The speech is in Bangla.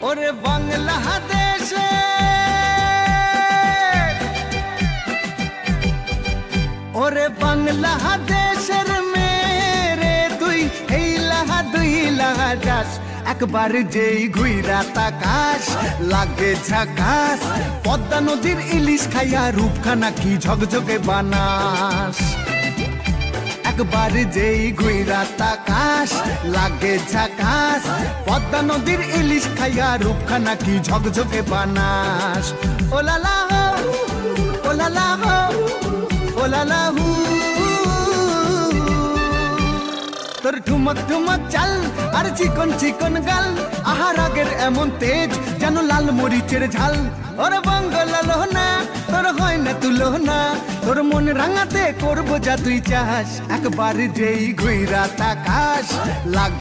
ওরে বাংলাদেশে ওরে বাংলাদেশের মেরে তুই এই লাহা দুই লাহা যাস একবার যেই ঘুইরা তাকাস লাগে ঝাকাস পদ্মা নদীর ইলিশ খাইয়া রূপখানা কি ঝকঝকে বানাস একবার যেই ঘুইরা তাকাস লাগে ঝাকাস পদ্মা নদীর ইলিশ খাইয়া রূপখানা কি ঝকঝকে বানাস ওলালা হো ওলালা হো ওলালা হু তোর ঠুমক ঠুমক চাল আর চিকন চিকন গাল আহার আগের এমন তেজ যেন লাল মরিচের ঝাল ওর বঙ্গলালো না তোর হয় না তুলো না তোর মন রাঙাতে করবো যা তুই চাস একবার যেই ঘুইরা তাকাস লাগ